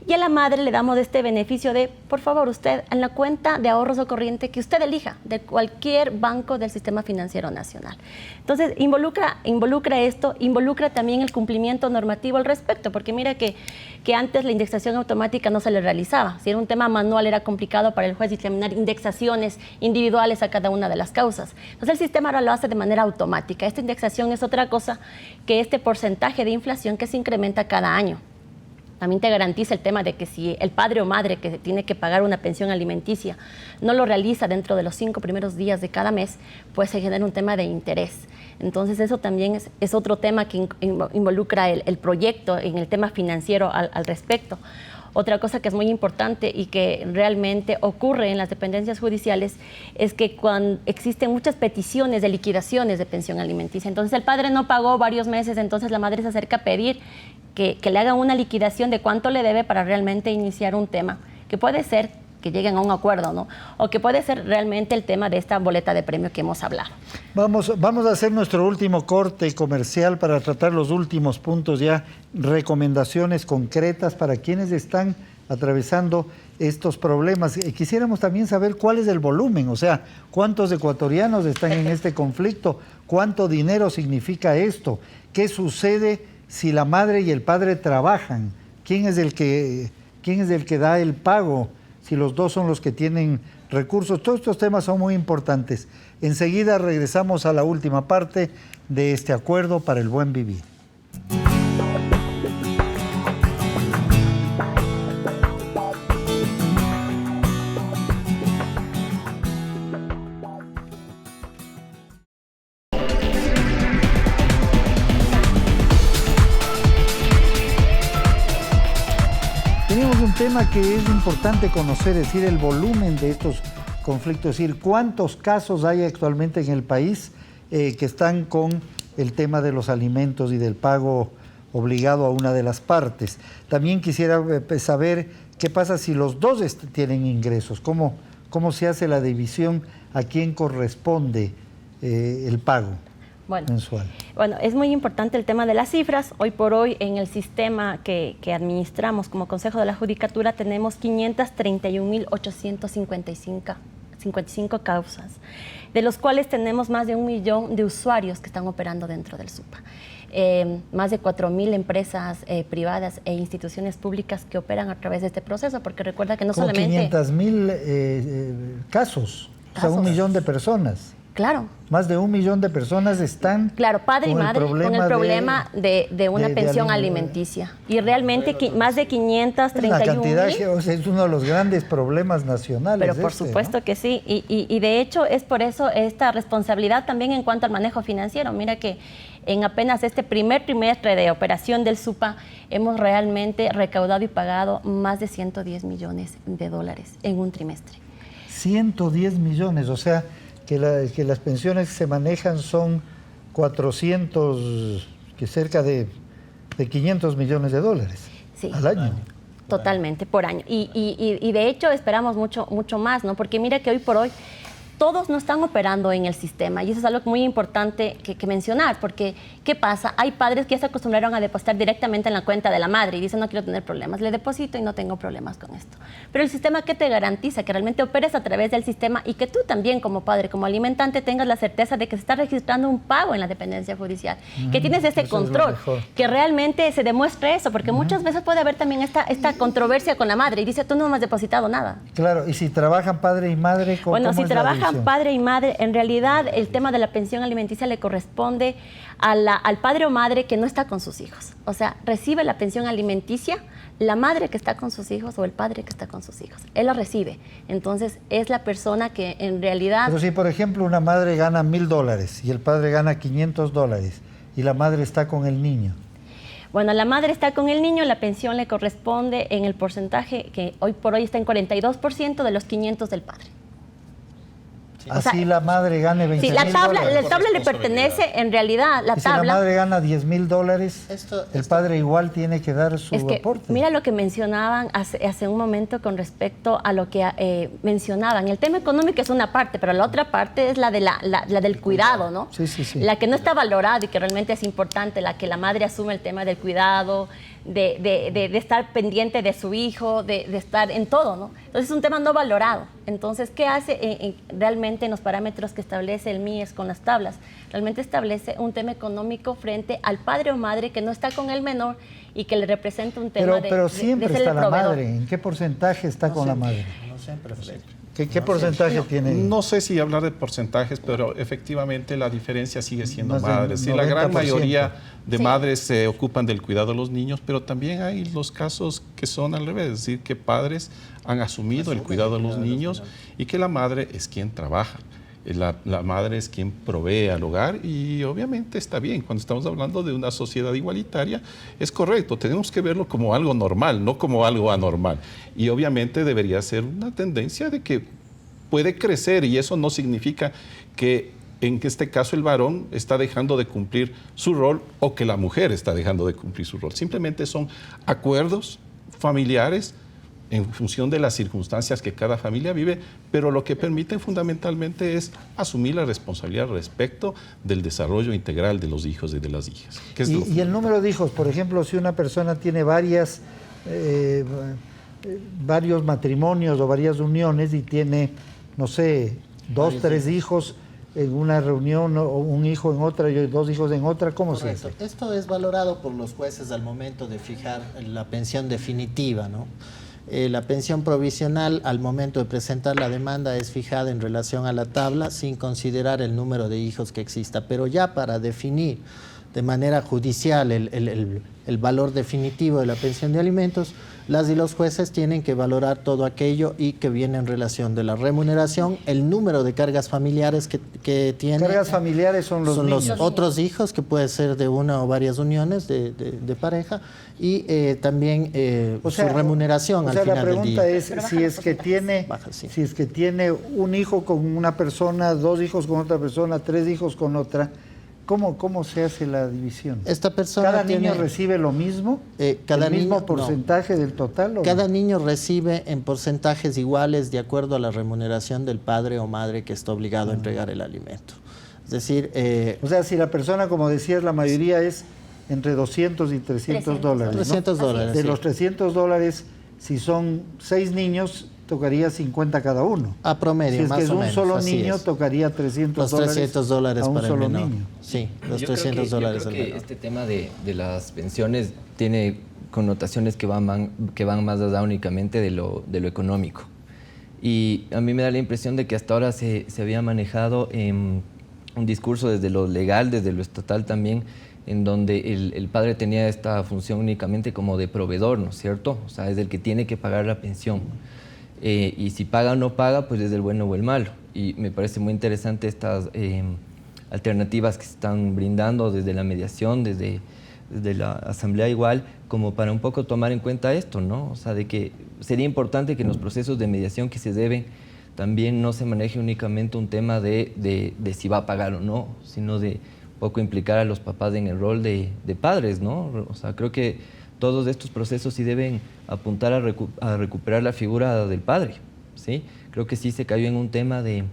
Y a la madre le damos este beneficio de, por favor, usted en la cuenta de ahorros o corriente que usted elija, de cualquier banco del sistema financiero nacional. Entonces, involucra esto, involucra también el cumplimiento normativo al respecto, porque mira que antes la indexación automática no se le realizaba. Si era un tema manual, era complicado para el juez dictaminar indexaciones individuales a cada una de las causas. Entonces, el sistema ahora lo hace de manera automática. Esta indexación es otra cosa que este porcentaje de inflación que se incrementa cada año. También te garantiza el tema de que si el padre o madre que tiene que pagar una pensión alimenticia no lo realiza dentro de los 5 primeros días de cada mes, pues se genera un tema de interés. Entonces eso también es otro tema que involucra el proyecto en el tema financiero al respecto. Otra cosa que es muy importante y que realmente ocurre en las dependencias judiciales es que cuando existen muchas peticiones de liquidaciones de pensión alimenticia, entonces el padre no pagó varios meses, entonces la madre se acerca a pedir que le hagan una liquidación de cuánto le debe para realmente iniciar un tema, que puede ser que lleguen a un acuerdo, ¿no? O que puede ser realmente el tema de esta boleta de premio que hemos hablado. Vamos a hacer nuestro último corte comercial para tratar los últimos puntos ya, recomendaciones concretas para quienes están atravesando estos problemas. Quisiéramos también saber cuál es el volumen, o sea, cuántos ecuatorianos están en este conflicto, cuánto dinero significa esto, qué sucede si la madre y el padre trabajan, quién es el que da el pago, si los dos son los que tienen recursos. Todos estos temas son muy importantes. Enseguida regresamos a la última parte de este acuerdo para el buen vivir. Tenemos un tema que es importante conocer, es decir, el volumen de estos conflictos, es decir, cuántos casos hay actualmente en el país que están con el tema de los alimentos y del pago obligado a una de las partes. También quisiera saber qué pasa si los dos tienen ingresos, cómo se hace la división, a quién corresponde el pago mensual. Bueno, es muy importante el tema de las cifras. Hoy por hoy en el sistema que administramos como Consejo de la Judicatura tenemos 531.855 causas, de los cuales tenemos más de 1 millón de usuarios que están operando dentro del SUPA. Más de 4.000 empresas privadas e instituciones públicas que operan a través de este proceso, porque recuerda que no como solamente... 500.000 casos, o sea, 1 millón de personas. Claro. Más de 1 millón de personas están... Claro, padre y madre con el problema de una pensión alimenticia. Y realmente más de 531 la cantidad es uno de los grandes problemas nacionales. Pero por supuesto, ¿no?, que sí. Y de hecho es por eso esta responsabilidad también en cuanto al manejo financiero. Mira que en apenas este primer trimestre de operación del SUPA hemos realmente recaudado y pagado más de 110 millones de dólares en un trimestre. 110 millones, o sea... Que las pensiones que se manejan son 400, que cerca de 500 millones de dólares al año. Totalmente, por año. Y de hecho esperamos mucho más, ¿no? Porque mira que hoy por hoy todos no están operando en el sistema y eso es algo muy importante que mencionar, porque ¿qué pasa? Hay padres que ya se acostumbraron a depositar directamente en la cuenta de la madre y dicen no quiero tener problemas, le deposito y no tengo problemas con esto. Pero el sistema, ¿qué te garantiza? Que realmente operes a través del sistema y que tú también como padre, como alimentante, tengas la certeza de que se está registrando un pago en la dependencia judicial, que tienes ese control, que realmente se demuestre eso, porque muchas veces puede haber también esta controversia con la madre y dice tú no me has depositado nada. Claro, y si trabajan padre y madre, bueno, si trabajan división? Padre y madre, en realidad el tema de la pensión alimenticia le corresponde al padre o madre que no está con sus hijos. O sea, recibe la pensión alimenticia la madre que está con sus hijos o el padre que está con sus hijos. Él la recibe. Entonces, es la persona que en realidad... Pero si, por ejemplo, una madre gana $1,000 y el padre gana $500 y la madre está con el niño. Bueno, la madre está con el niño, la pensión le corresponde en el porcentaje que hoy por hoy está en 42% de los 500 del padre. Así o sea, la madre gane $20,000. Sí, la tabla le pertenece, en realidad, la y tabla... Si la madre gana $10,000, el padre igual tiene que dar su aporte. Mira lo que mencionaban hace un momento con respecto a lo que mencionaban. El tema económico es una parte, pero la otra parte es la del cuidado, ¿no? Sí, sí, sí. La que no está valorada y que realmente es importante, la que la madre asume el tema del cuidado, de estar pendiente de su hijo, de estar en todo, ¿no? Entonces es un tema no valorado. Entonces, ¿qué hace realmente en los parámetros que establece el MIES con las tablas? Realmente establece un tema económico frente al padre o madre que no está con el menor y que le representa un tema pero siempre de está la proveedor. madre. ¿En qué porcentaje está con siempre, la madre? No siempre, Fred. ¿Qué porcentaje tiene? No sé si hablar de porcentajes, pero efectivamente la diferencia sigue siendo Más del madres. Sí, la gran 90%. mayoría de madres se ocupan del cuidado de los niños, pero también hay los casos que son al revés, es decir, que padres han asumido el cuidado de los niños y que la madre es quien trabaja. La madre es quien provee al hogar y obviamente está bien. Cuando estamos hablando de una sociedad igualitaria, es correcto. Tenemos que verlo como algo normal, no como algo anormal. Y obviamente debería ser una tendencia de que puede crecer y eso no significa que en este caso el varón está dejando de cumplir su rol o que la mujer está dejando de cumplir su rol. Simplemente son acuerdos familiares en función de las circunstancias que cada familia vive, pero lo que permiten fundamentalmente es asumir la responsabilidad respecto del desarrollo integral de los hijos y de las hijas. Y el número de hijos, por ejemplo, si una persona tiene varios matrimonios o varias uniones y tiene, no sé, 2, 3 hijos en una reunión, o un hijo en otra y 2 hijos en otra, ¿cómo se hace? Esto es valorado por los jueces al momento de fijar la pensión definitiva, ¿no? La pensión provisional al momento de presentar la demanda es fijada en relación a la tabla sin considerar el número de hijos que exista, pero ya para definir de manera judicial el valor definitivo de la pensión de alimentos, las y los jueces tienen que valorar todo aquello y que viene en relación de la remuneración, el número de cargas familiares que tiene. Cargas familiares son los niños. Los otros hijos, que puede ser de una o varias uniones de pareja, y también su remuneración al final del día. La pregunta es si es que tiene un hijo con una persona, 2 hijos con otra persona, 3 hijos con otra, ¿cómo se hace la división? Esta persona ¿Cada niño recibe lo mismo? ¿El mismo porcentaje del total? Cada niño recibe en porcentajes iguales de acuerdo a la remuneración del padre o madre que está obligado a entregar el alimento. Es decir... o sea, si la persona, como decías, la mayoría es entre $200 y $300. $300, De los $300, si son 6 niños, tocaría 50 cada uno. A promedio, más o menos. Si es que es un solo niño, tocaría $300 los $300 a un para solo el menor. niño. Sí, los $300 yo creo al que menor. este tema de las pensiones tiene connotaciones que van más allá únicamente de lo económico. Y a mí me da la impresión de que hasta ahora se había manejado un discurso desde lo legal, desde lo estatal también, en donde el padre tenía esta función únicamente como de proveedor, ¿no es cierto? O sea, es el que tiene que pagar la pensión. Y si paga o no paga, pues es el bueno o el malo. Y me parece muy interesante estas alternativas que se están brindando desde la mediación, desde la asamblea igual, como para un poco tomar en cuenta esto, ¿no? O sea, de que sería importante que en los procesos de mediación que se deben también no se maneje únicamente un tema de si va a pagar o no, sino de un poco implicar a los papás en el rol de padres, ¿no? O sea, creo que todos estos procesos sí deben apuntar a recuperar la figura del padre, ¿sí? Creo que sí se cayó en un tema de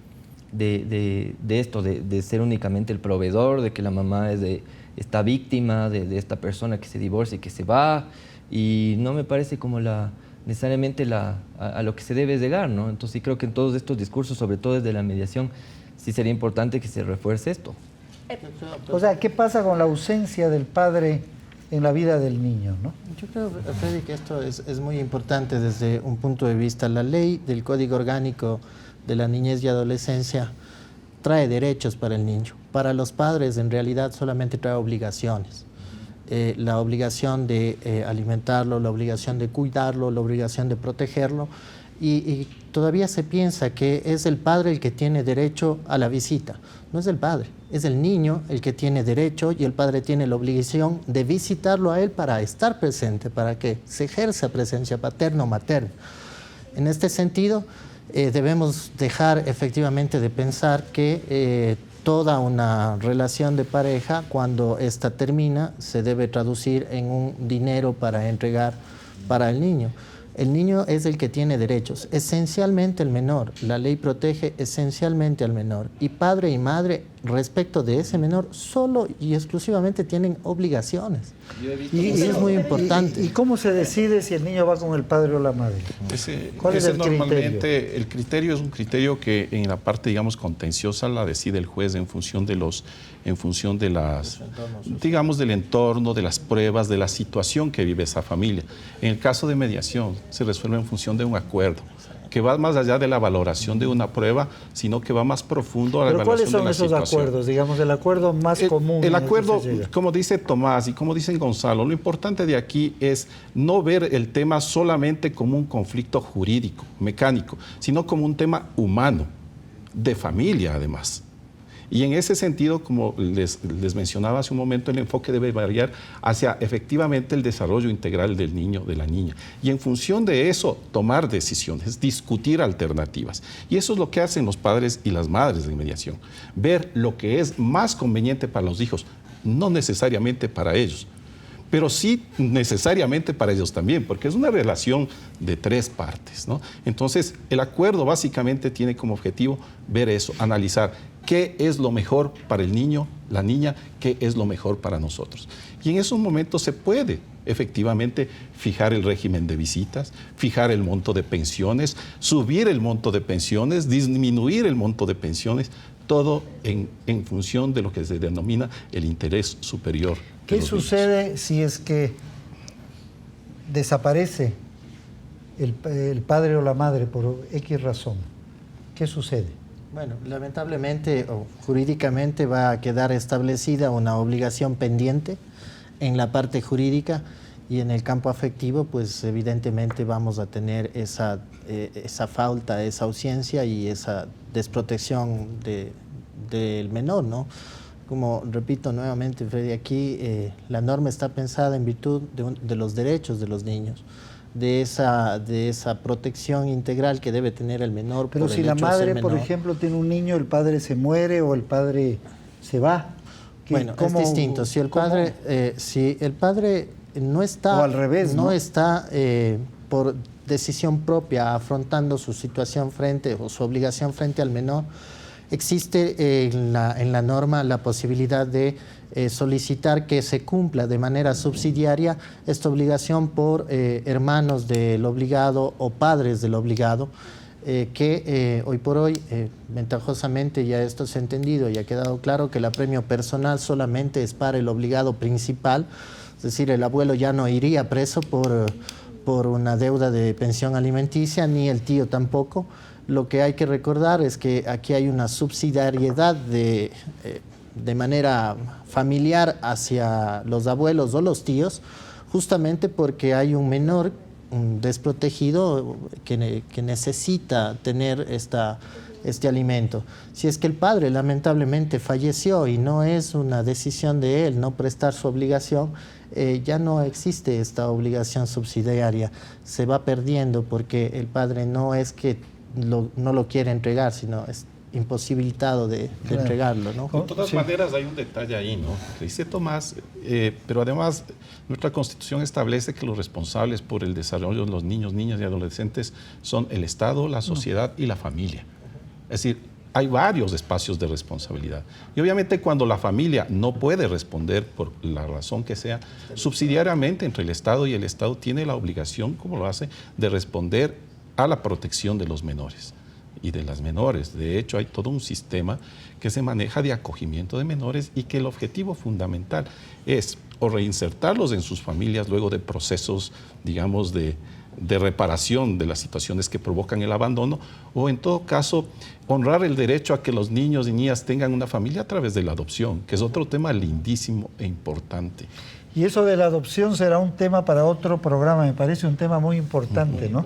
esto, de ser únicamente el proveedor, de que la mamá es esta víctima de esta persona que se divorcia y que se va, y no me parece como necesariamente a lo que se debe llegar, ¿no? Entonces sí creo que en todos estos discursos, sobre todo desde la mediación, sí sería importante que se refuerce esto. O sea, ¿qué pasa con la ausencia del padre en la vida del niño, ¿no? Yo creo, Freddy, que esto es muy importante desde un punto de vista. La ley del Código Orgánico de la Niñez y Adolescencia trae derechos para el niño. Para los padres, en realidad, solamente trae obligaciones. La obligación de alimentarlo, la obligación de cuidarlo, la obligación de protegerlo. Y todavía se piensa que es el padre el que tiene derecho a la visita. No es el padre, es el niño el que tiene derecho, y el padre tiene la obligación de visitarlo a él para estar presente, para que se ejerza presencia paterna o materna. En este sentido, debemos dejar efectivamente de pensar que toda una relación de pareja, cuando ésta termina, se debe traducir en un dinero para entregar para el niño. El niño es el que tiene derechos, esencialmente el menor. La ley protege esencialmente al menor. Y padre y madre, respecto de ese menor, solo y exclusivamente tienen obligaciones. Y es muy importante. ¿Y cómo se decide si el niño va con el padre o la madre? ¿Cuál es el normalmente criterio? El criterio es un criterio que en la parte, digamos, contenciosa la decide el juez en función de las, digamos, del entorno, de las pruebas, de la situación que vive esa familia. En el caso de mediación se resuelve en función de un acuerdo que va más allá de la valoración de una prueba, sino que va más profundo a la evaluación de la situación. ¿Cuáles son esos acuerdos? Digamos, el acuerdo más común. El acuerdo, como dice Tomás y como dice Gonzalo, lo importante de aquí es no ver el tema solamente como un conflicto jurídico, mecánico, sino como un tema humano, de familia además. Y en ese sentido, como les mencionaba hace un momento, el enfoque debe variar hacia efectivamente el desarrollo integral del niño, de la niña. Y en función de eso, tomar decisiones, discutir alternativas. Y eso es lo que hacen los padres y las madres de mediación. Ver lo que es más conveniente para los hijos, no necesariamente para ellos, pero sí necesariamente para ellos también, porque es una relación de tres partes, ¿no? Entonces, el acuerdo básicamente tiene como objetivo ver eso, analizar qué es lo mejor para el niño, la niña, qué es lo mejor para nosotros. Y en esos momentos se puede efectivamente fijar el régimen de visitas, fijar el monto de pensiones, subir el monto de pensiones, disminuir el monto de pensiones, todo en función de lo que se denomina el interés superior. ¿Qué sucede si es que desaparece el padre o la madre por X razón? ¿Qué sucede? Bueno, lamentablemente o jurídicamente va a quedar establecida una obligación pendiente en la parte jurídica, y en el campo afectivo, pues evidentemente vamos a tener esa falta, esa ausencia y esa desprotección del menor, ¿no? Como repito nuevamente, Freddy, aquí la norma está pensada en virtud de los derechos de los niños, de esa protección integral que debe tener el menor. Pero si la madre, por ejemplo, tiene un niño, el padre se muere o el padre se va. Bueno, es distinto. Si el padre no está, o al revés, no está por decisión propia afrontando su situación o su obligación frente al menor, existe en la norma la posibilidad de solicitar que se cumpla de manera subsidiaria esta obligación por hermanos del obligado o padres del obligado, que hoy por hoy, ventajosamente, ya esto se ha entendido y ha quedado claro que el apremio personal solamente es para el obligado principal, es decir, el abuelo ya no iría preso por una deuda de pensión alimenticia, ni el tío tampoco. Lo que hay que recordar es que aquí hay una subsidiariedad de manera familiar hacia los abuelos o los tíos, justamente porque hay un menor desprotegido que necesita tener este alimento. Si es que el padre lamentablemente falleció y no es una decisión de él no prestar su obligación, ya no existe esta obligación subsidiaria, se va perdiendo porque el padre no es que no lo quiere entregar, sino imposibilitado de entregarlo, ¿no? De todas maneras, hay un detalle ahí, ¿no? Que dice Tomás, pero además nuestra Constitución establece que los responsables por el desarrollo de los niños, niñas y adolescentes son el Estado, la sociedad y la familia. Es decir, hay varios espacios de responsabilidad. Y obviamente cuando la familia no puede responder por la razón que sea, subsidiariamente entre el Estado y el Estado tiene la obligación, como lo hace, de responder a la protección de los menores y de las menores. De hecho, hay todo un sistema que se maneja de acogimiento de menores y que el objetivo fundamental es o reinsertarlos en sus familias luego de procesos, digamos, de reparación de las situaciones que provocan el abandono, o en todo caso honrar el derecho a que los niños y niñas tengan una familia a través de la adopción, que es otro tema lindísimo e importante. Y eso de la adopción será un tema para otro programa, me parece un tema muy importante, ¿no?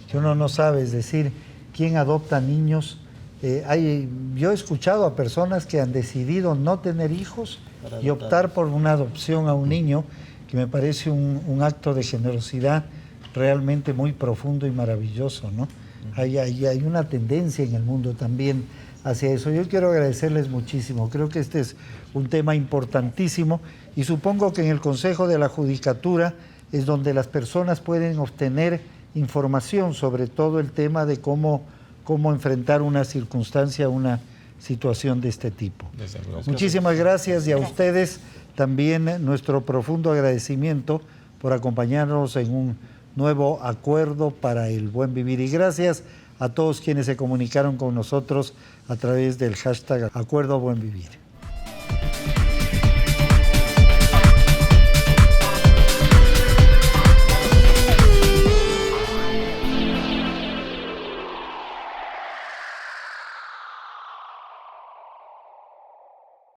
Que uno no sabe, es decir, quién adopta niños. Yo he escuchado a personas que han decidido no tener hijos y optar por una adopción a un niño, que me parece un acto de generosidad realmente muy profundo y maravilloso, ¿no? Hay una tendencia en el mundo también hacia eso. Yo quiero agradecerles muchísimo. Creo que este es un tema importantísimo y supongo que en el Consejo de la Judicatura es donde las personas pueden obtener información sobre todo el tema de cómo enfrentar una circunstancia, una situación de este tipo. Muchísimas gracias y a ustedes también nuestro profundo agradecimiento por acompañarnos en un nuevo acuerdo para el buen vivir. Y gracias a todos quienes se comunicaron con nosotros a través del hashtag Acuerdo Buen Vivir.